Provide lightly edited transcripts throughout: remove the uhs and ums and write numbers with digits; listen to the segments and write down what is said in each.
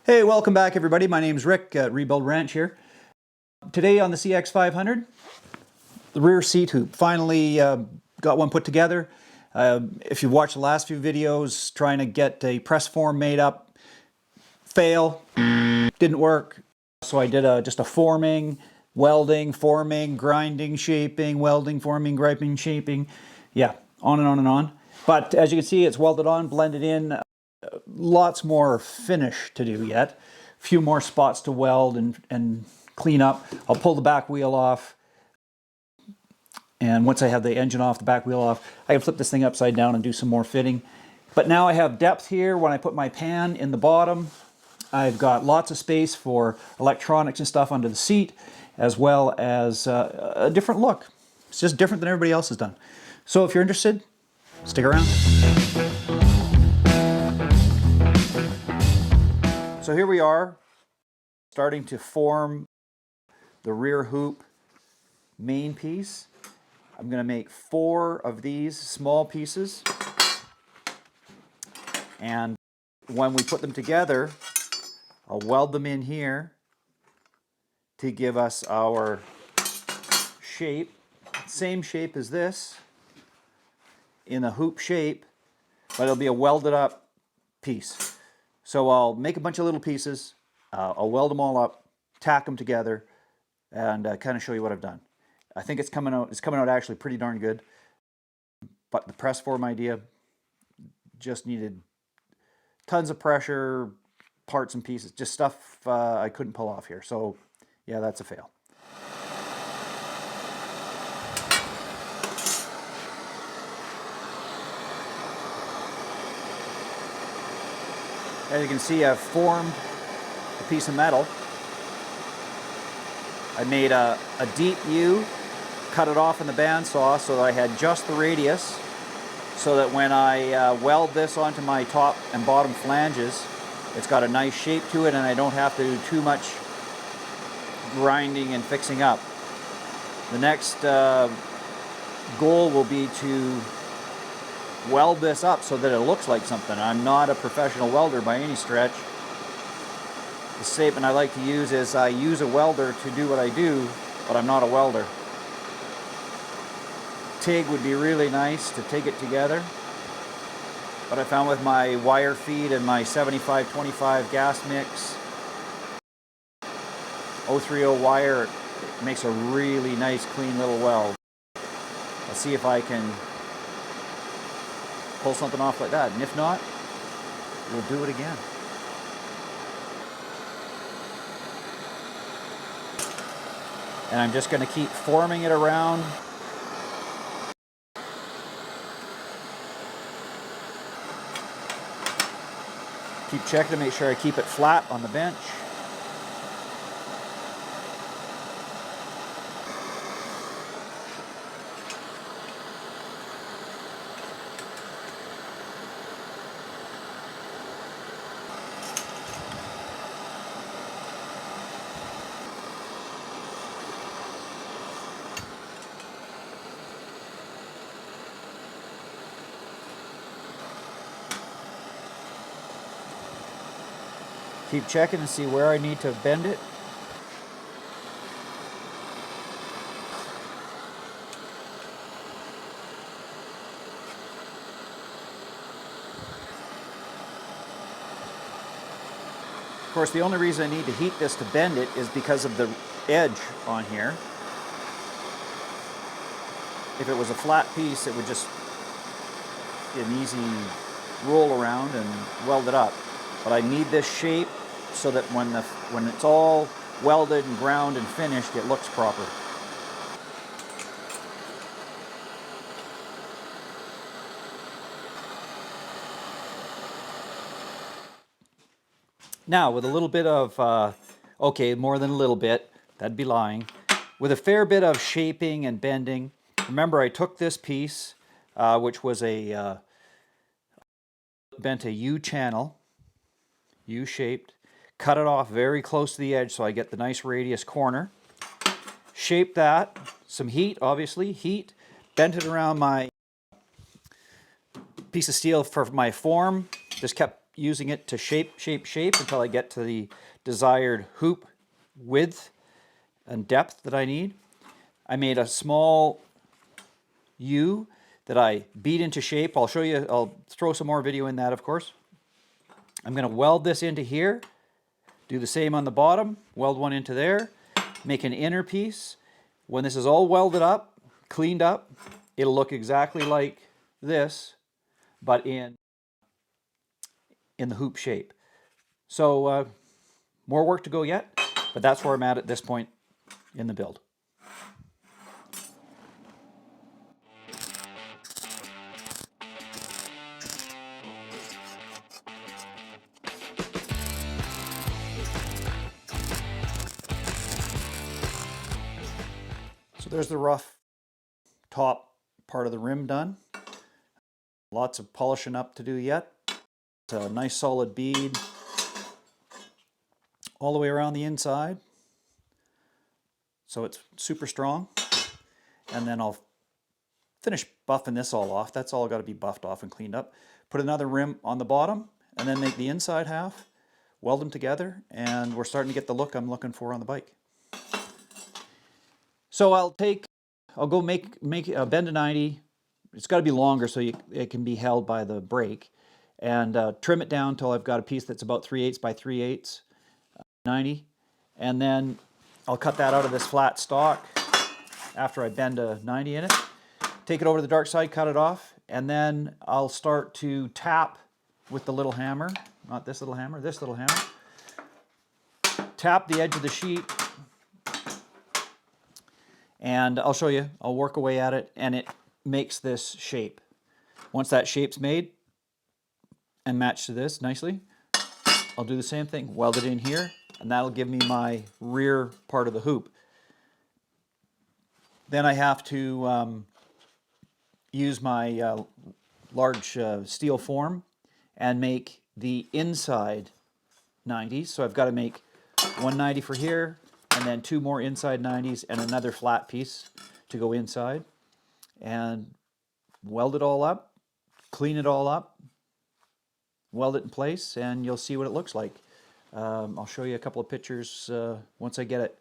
Hey, welcome back everybody. My name's Rick at Rebuild Ranch here. Today on the CX500, the rear seat hoop. Finally got one put together. If you've watched the last few videos trying to get a press form made up, fail, didn't work. So I did just a forming, welding, forming, grinding, shaping, welding, forming, griping, shaping. Yeah, on and on and on. But as you can see, it's welded on, blended in. Lots more finish to do yet. A few more spots to weld and clean up. I'll pull the back wheel off. And once I have the engine off, the back wheel off, I can flip this thing upside down and do some more fitting. But now I have depth here when I put my pan in the bottom. I've got lots of space for electronics and stuff under the seat, as well as a different look. It's just different than everybody else has done. So if you're interested, stick around. So here we are, starting to form the rear hoop main piece. I'm going to make 4 of these small pieces, and when we put them together, I'll weld them in here to give us our shape, same shape as this, in a hoop shape, but it'll be a welded up piece. So I'll make a bunch of little pieces, I'll weld them all up, tack them together, and kind of show you what I've done. I think it's coming out actually pretty darn good. But the press form idea just needed tons of pressure, parts and pieces, just stuff I couldn't pull off here. So yeah, that's a fail. As you can see, I've formed a piece of metal. I made a deep U, cut it off in the bandsaw so that I had just the radius, so that when I weld this onto my top and bottom flanges, it's got a nice shape to it and I don't have to do too much grinding and fixing up. The next goal will be to weld this up so that it looks like something. I'm not a professional welder by any stretch. The statement I like to use is I use a welder to do what I do, but I'm not a welder. TIG would be really nice to TIG it together, but I found with my wire feed and my 75-25 gas mix, 030 wire, it makes a really nice clean little weld. I'll see if I can pull something off like that, and if not, we'll do it again. And I'm just going to keep forming it around. Keep checking to make sure I keep it flat on the bench. Keep checking and see where I need to bend it. Of course, the only reason I need to heat this to bend it is because of the edge on here. If it was a flat piece, it would just be an easy roll around and weld it up. But I need this shape so that when it's all welded and ground and finished, it looks proper. Now, with a little bit of, okay, more than a little bit, that'd be lying. With a fair bit of shaping and bending, remember I took this piece, which was bent a U channel, U-shaped, cut it off very close to the edge so I get the nice radius corner. Shaped that, some heat, obviously, heat, bent it around my piece of steel for my form, just kept using it to shape until I get to the desired hoop width and depth that I need. I made a small U that I beat into shape. I'll show you, I'll throw some more video in that, of course. I'm going to weld this into here, do the same on the bottom, weld one into there, make an inner piece. When this is all welded up, cleaned up, it'll look exactly like this, but in the hoop shape. So more work to go yet, but that's where I'm at this point in the build. So there's the rough top part of the rim done. Lots of polishing up to do yet. It's a nice solid bead all the way around the inside. So it's super strong. And then I'll finish buffing this all off. That's all got to be buffed off and cleaned up. Put another rim on the bottom and then make the inside half, weld them together, and we're starting to get the look I'm looking for on the bike. So I'll go make a bend to 90. It's got to be longer so it can be held by the brake, and trim it down until I've got a piece that's about 3/8 by 3/8, 90, and then I'll cut that out of this flat stock after I bend a 90 in it. Take it over to the dark side, cut it off, and then I'll start to tap with the little hammer, not this little hammer, this little hammer. Tap the edge of the sheet, and I'll show you. I'll work away at it, and it makes this shape. Once that shape's made and matched to this nicely, I'll do the same thing, weld it in here, and that'll give me my rear part of the hoop. Then I have to use my large steel form and make the inside 90s. So I've got to make 190 for here, and then 2 more inside 90s and another flat piece to go inside. And weld it all up, clean it all up, weld it in place, and you'll see what it looks like. I'll show you a couple of pictures once I get it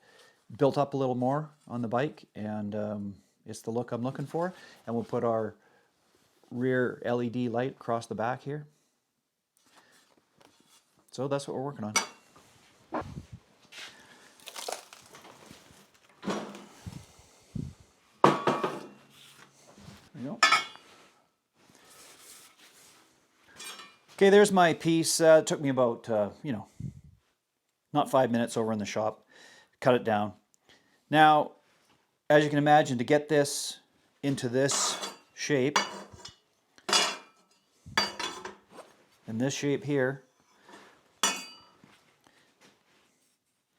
built up a little more on the bike, and it's the look I'm looking for. And we'll put our rear LED light across the back here. So that's what we're working on. There you go. Okay, there's my piece. It took me about, not 5 minutes over in the shop. Cut it down. Now, as you can imagine, to get this into this shape, and this shape here,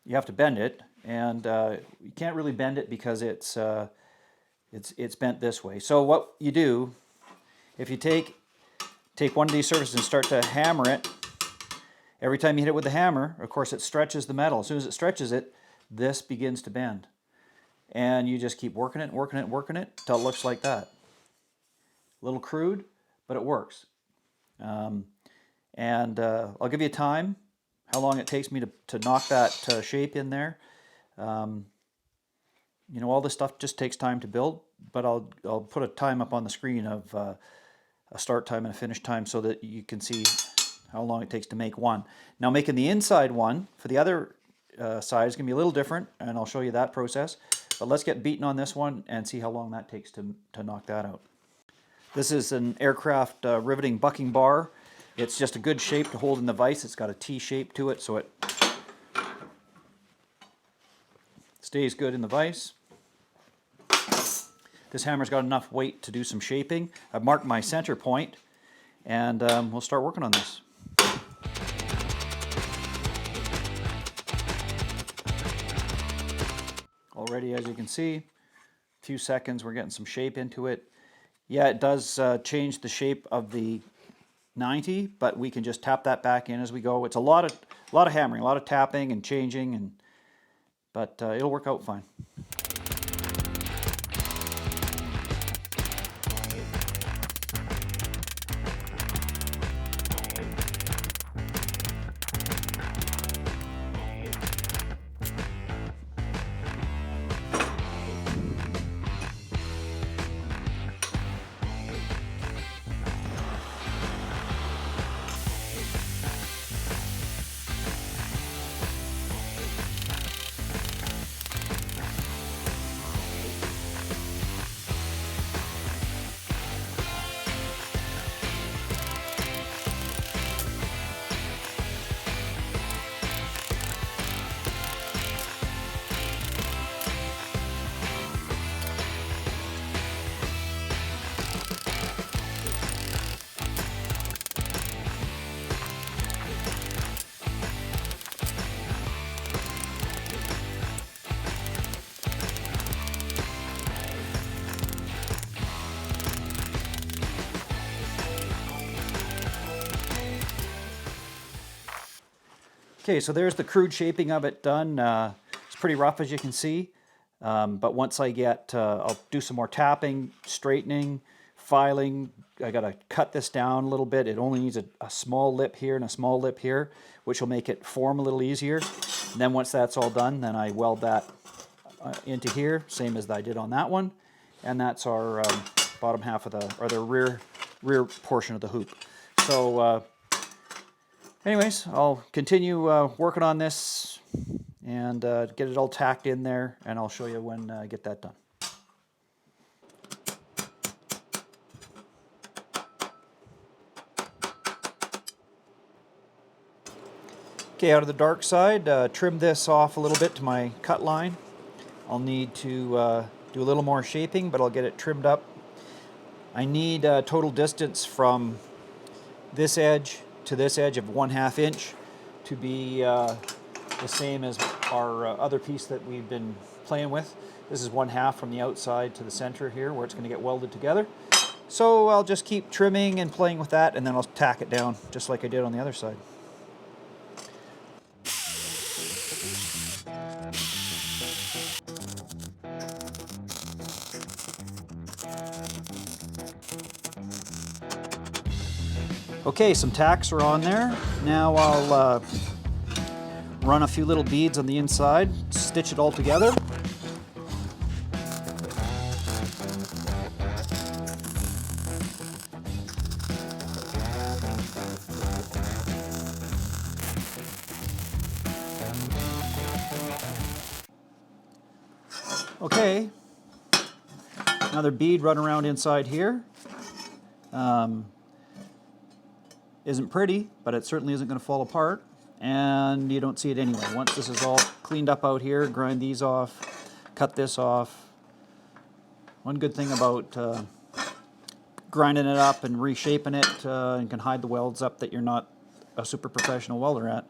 you have to bend it, and you can't really bend it because it's bent this way. So what you do, if you take one of these surfaces and start to hammer it, every time you hit it with the hammer, of course, it stretches the metal. As soon as it stretches it, this begins to bend. And you just keep working it, working it, working it, until it looks like that. A little crude, but it works. I'll give you a time, how long it takes me to knock that shape in there. All this stuff just takes time to build, but I'll put a time up on the screen of a start time and a finish time so that you can see how long it takes to make one. Now, making the inside one for the other side is going to be a little different, and I'll show you that process. But let's get beaten on this one and see how long that takes to knock that out. This is an aircraft riveting bucking bar. It's just a good shape to hold in the vise. It's got a T shape to it, so it stays good in the vise. This hammer's got enough weight to do some shaping. I've marked my center point, and we'll start working on this. Already, as you can see, a few seconds, we're getting some shape into it. Yeah, it does change the shape of the 90, but we can just tap that back in as we go. It's a lot of hammering, a lot of tapping and changing, but it'll work out fine. Okay, so there's the crude shaping of it done. It's pretty rough, as you can see. But once I get, I'll do some more tapping, straightening, filing. I gotta cut this down a little bit. It only needs a small lip here and a small lip here, which will make it form a little easier. And then once that's all done, then I weld that into here, same as I did on that one. And that's our bottom half of the, or the rear portion of the hoop. So anyways, I'll continue working on this and get it all tacked in there, and I'll show you when I get that done. Okay, out of the dark side, trim this off a little bit to my cut line. I'll need to do a little more shaping, but I'll get it trimmed up. I need total distance from this edge to this edge of 1/2 inch to be the same as our other piece that we've been playing with. This is 1/2 from the outside to the center here where it's going to get welded together. So I'll just keep trimming and playing with that, and then I'll tack it down just like I did on the other side. Okay, some tacks are on there. Now I'll run a few little beads on the inside, stitch it all together. Okay, another bead run around inside here. Isn't pretty, but it certainly isn't going to fall apart, and you don't see it anyway. Once this is all cleaned up out here, grind these off, cut this off. One good thing about grinding it up and reshaping it, and can hide the welds up that you're not a super professional welder at.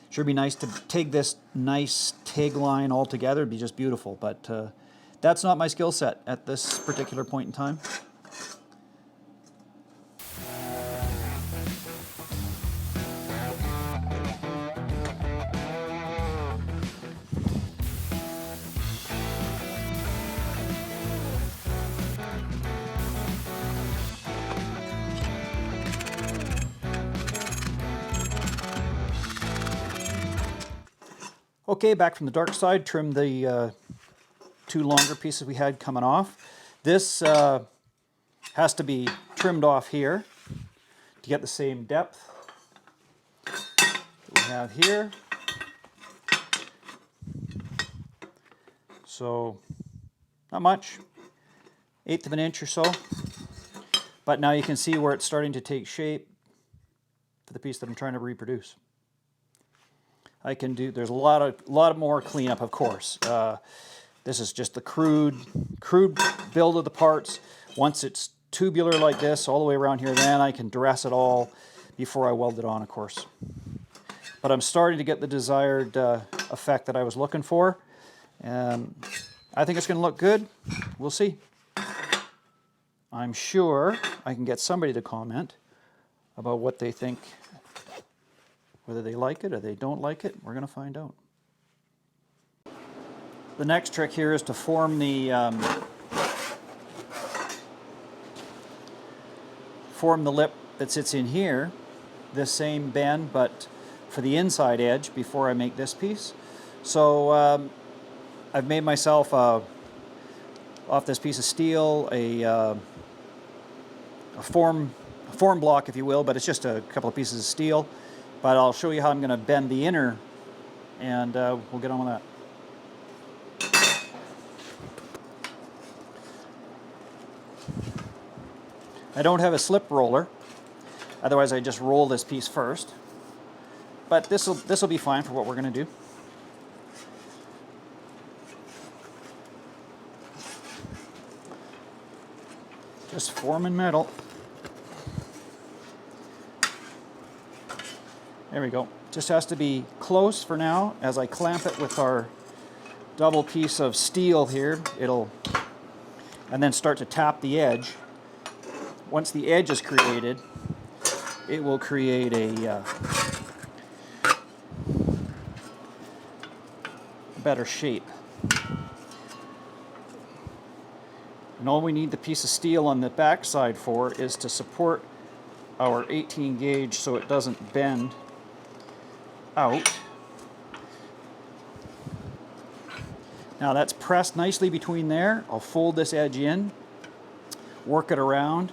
Sure be nice to take this nice TIG line all together. It'd be just beautiful, but that's not my skill set at this particular point in time. Okay, back from the dark side, trim the two longer pieces we had coming off. This has to be trimmed off here to get the same depth that we have here. So, not much, 1/8 of an inch or so. But now you can see where it's starting to take shape for the piece that I'm trying to reproduce. I can do, there's a lot more cleanup, of course. This is just the crude build of the parts. Once it's tubular like this all the way around here, then I can dress it all before I weld it on, of course. But I'm starting to get the desired effect that I was looking for. I think it's going to look good. We'll see. I'm sure I can get somebody to comment about what they think. Whether they like it or they don't like it, we're going to find out. The next trick here is to form the lip that sits in here, this same bend, but for the inside edge before I make this piece. So I've made myself off this piece of steel a form block, if you will, but it's just a couple of pieces of steel. But I'll show you how I'm going to bend the inner, and we'll get on with that. I don't have a slip roller, otherwise I just roll this piece first. But this will be fine for what we're going to do. Just forming metal. There we go. Just has to be close for now. As I clamp it with our double piece of steel here, and then start to tap the edge. Once the edge is created, it will create a better shape. And all we need the piece of steel on the back side for is to support our 18 gauge so it doesn't bend out. Now that's pressed nicely between there. I'll fold this edge in, work it around,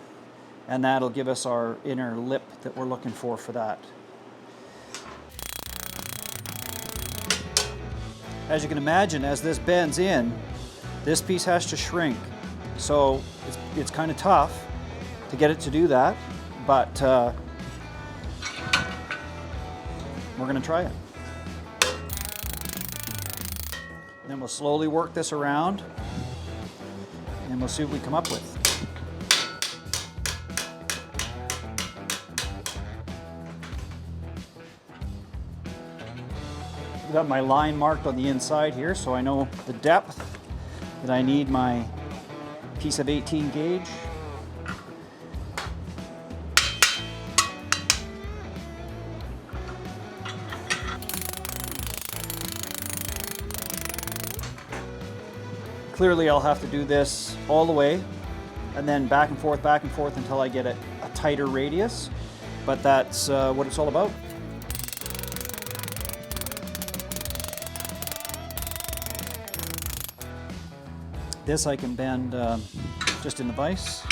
and that'll give us our inner lip that we're looking for that. As you can imagine, as this bends in, this piece has to shrink. So it's kind of tough to get it to do that, but we're going to try it. And then we'll slowly work this around, and we'll see what we come up with. I've got my line marked on the inside here, so I know the depth that I need my piece of 18 gauge. Clearly I'll have to do this all the way and then back and forth until I get a tighter radius, but that's what it's all about. This I can bend just in the vise.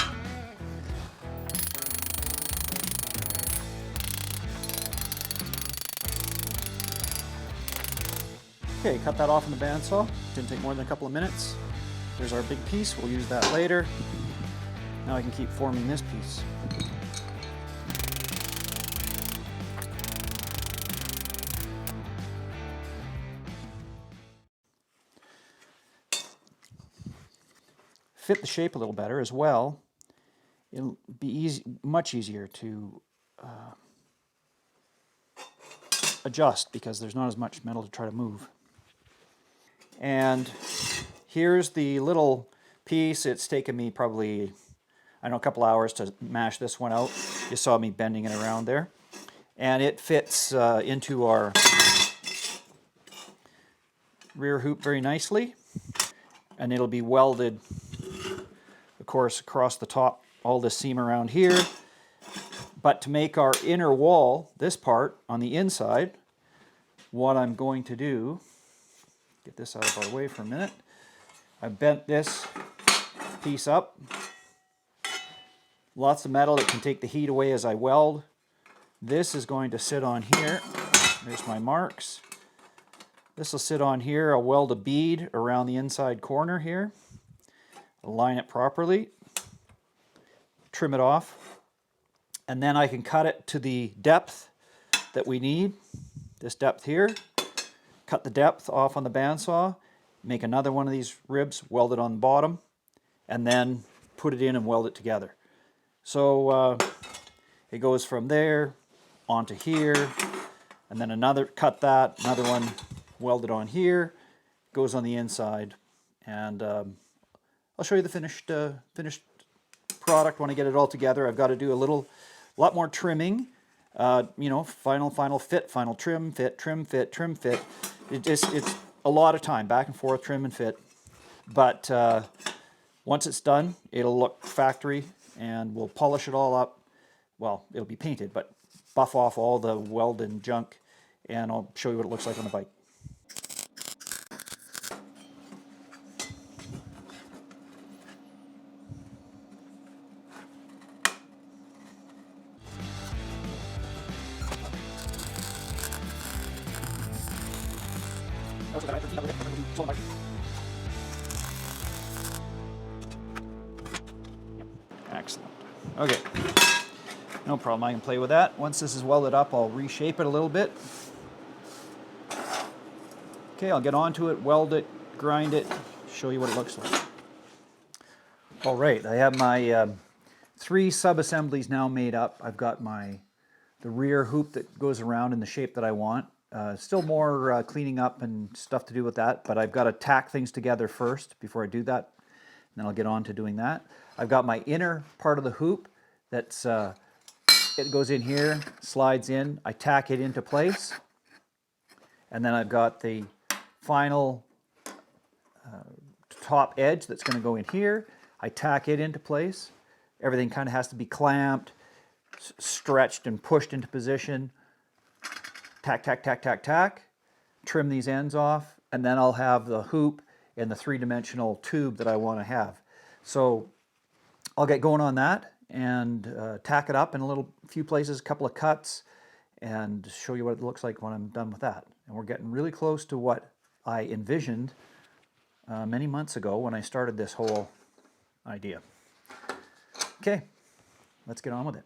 Okay, cut that off in the bandsaw. Didn't take more than a couple of minutes. There's our big piece, we'll use that later. Now I can keep forming this piece. Fit the shape a little better as well. It'll be much easier to adjust because there's not as much metal to try to move. And here's the little piece. It's taken me probably, I don't know, a couple hours to mash this one out. You saw me bending it around there. And it fits into our rear hoop very nicely. And it'll be welded, of course, across the top, all this seam around here. But to make our inner wall, this part on the inside, what I'm going to do, get this out of our way for a minute. I bent this piece up. Lots of metal that can take the heat away as I weld. This is going to sit on here. There's my marks. This will sit on here. I'll weld a bead around the inside corner here. Align it properly. Trim it off. And then I can cut it to the depth that we need. This depth here. Cut the depth off on the bandsaw. Make another one of these ribs, weld it on the bottom, and then put it in and weld it together. So it goes from there onto here, and then another, cut that, another one welded on here, goes on the inside, and I'll show you the finished product when I get it all together. I've got to do a lot more trimming, you know, final fit, final trim, fit, trim, fit, trim, fit. It's a lot of time, back and forth, trim and fit. But once it's done, it'll look factory, and we'll polish it all up. Well, it'll be painted, but buff off all the weld and junk, and I'll show you what it looks like on the bike. Excellent. Okay, no problem, I can play with that. Once this is welded up, I'll reshape it a little bit. Okay, I'll get onto it, weld it, grind it, show you what it looks like. All right, I have my 3 sub-assemblies now made up. I've got the rear hoop that goes around in the shape that I want. Still more cleaning up and stuff to do with that, but I've got to tack things together first before I do that, and then I'll get on to doing that. I've got my inner part of the hoop that's, it goes in here, slides in, I tack it into place, and then I've got the final top edge that's going to go in here. I tack it into place. Everything kind of has to be clamped, stretched and pushed into position. Tack, tack, tack, tack, tack. Trim these ends off, and then I'll have the hoop and the three-dimensional tube that I want to have. So I'll get going on that and tack it up in a few places, a couple of cuts, and show you what it looks like when I'm done with that. And we're getting really close to what I envisioned many months ago when I started this whole idea. Okay, let's get on with it.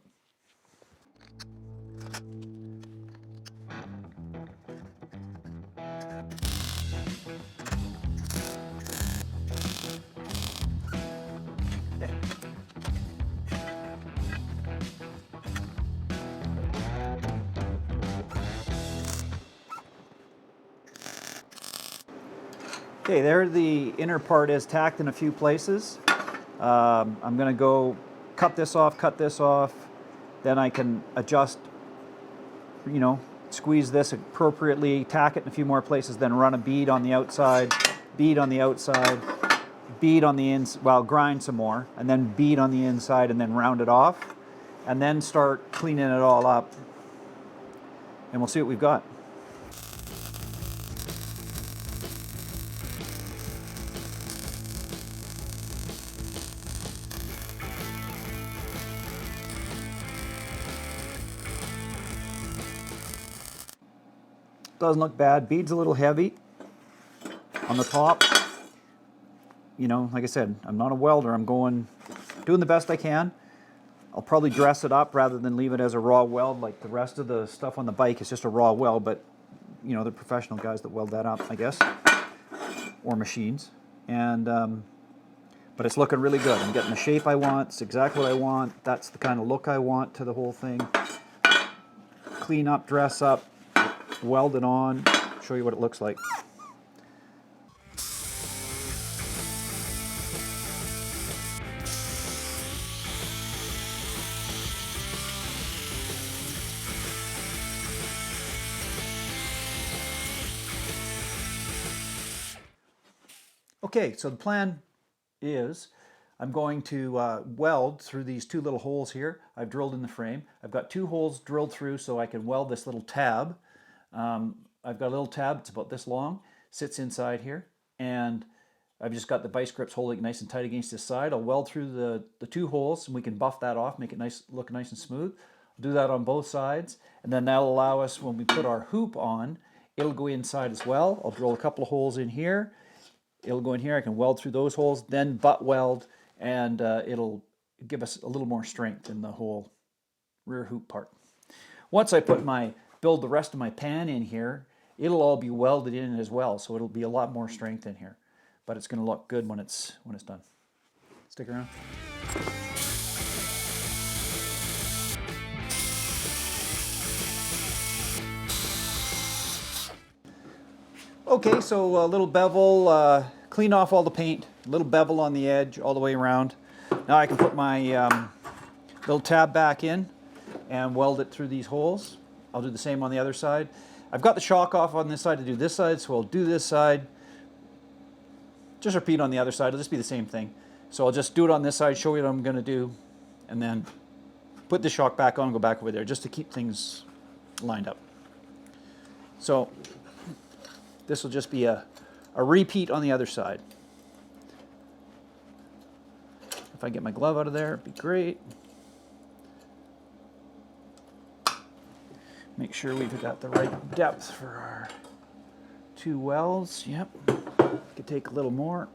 Okay, there the inner part is tacked in a few places. I'm going to go cut this off, then I can adjust, squeeze this appropriately, tack it in a few more places, then run a bead on the outside, bead on the outside, bead on the inside, well, grind some more, and then bead on the inside, and then round it off, and then start cleaning it all up, and we'll see what we've got. Doesn't look bad. Bead's a little heavy on the top. Like I said, I'm not a welder. I'm doing the best I can. I'll probably dress it up rather than leave it as a raw weld like the rest of the stuff on the bike. It's just a raw weld, but the professional guys that weld that up, I guess, or machines. And but it's looking really good. I'm getting the shape I want. It's exactly what I want. That's the kind of look I want to the whole thing. Clean up, dress up, weld it on, show you what it looks like. Okay, so the plan is I'm going to weld through these two little holes here. I've drilled in the frame. I've got two holes drilled through so I can weld this little tab. I've got a little tab, it's about this long, sits inside here, and I've just got the vice grips holding it nice and tight against this side. I'll weld through the two holes, and we can buff that off, make it look nice and smooth. I'll do that on both sides, and then that'll allow us, when we put our hoop on, it'll go inside as well. I'll drill a couple of holes in here. It'll go in here, I can weld through those holes, then butt weld, and it'll give us a little more strength in the whole rear hoop part. Once I build the rest of my pan in here, it'll all be welded in as well, so it'll be a lot more strength in here. But it's going to look good when it's done. Stick around. Okay, so a little bevel, clean off all the paint, a little bevel on the edge all the way around. Now I can put my little tab back in and weld it through these holes. I'll do the same on the other side. I've got the shock off on this side to do this side, so I'll do this side. Just repeat on the other side, it'll just be the same thing. So I'll just do it on this side, show you what I'm going to do, and then put the shock back on and go back over there just to keep things lined up. So this will just be a repeat on the other side. If I get my glove out of there, it'd be great. Make sure we've got the right depth for our two welds. Yep. Could take a little more.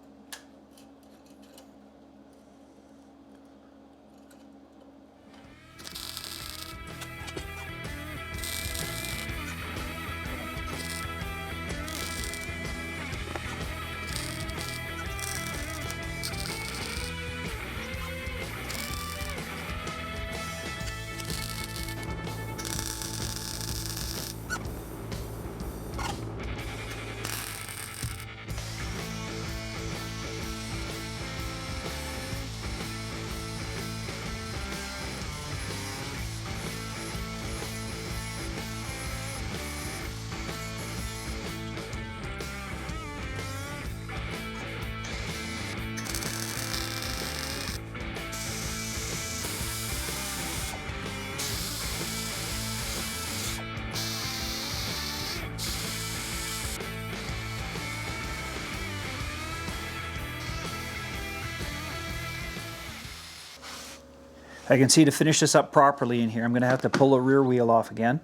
I can see to finish this up properly in here, I'm going to have to pull the rear wheel off again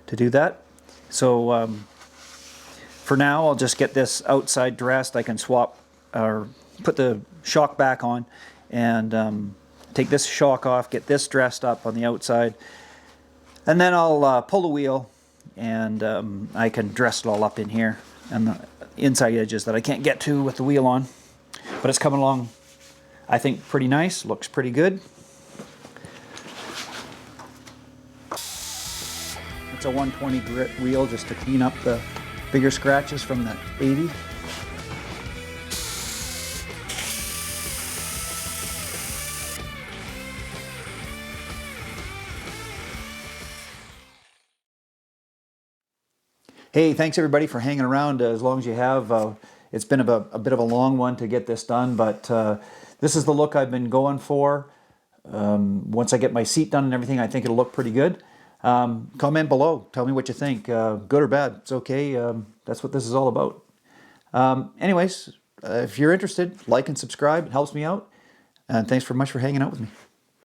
to do that. So for now, I'll just get this outside dressed. I can swap or put the shock back on and take this shock off, get this dressed up on the outside, and then I'll pull the wheel and I can dress it all up in here and the inside edges that I can't get to with the wheel on. But it's coming along, I think, pretty nice. Looks pretty good. It's a 120 grit wheel just to clean up the bigger scratches from the 80. Hey, thanks everybody for hanging around as long as you have. It's been a bit of a long one to get this done, but this is the look I've been going for. Once I get my seat done and everything, I think it'll look pretty good. Comment below. Tell me what you think. Good or bad. It's okay. That's what this is all about. Anyways, if you're interested, like and subscribe. It helps me out. And thanks very much for hanging out with me.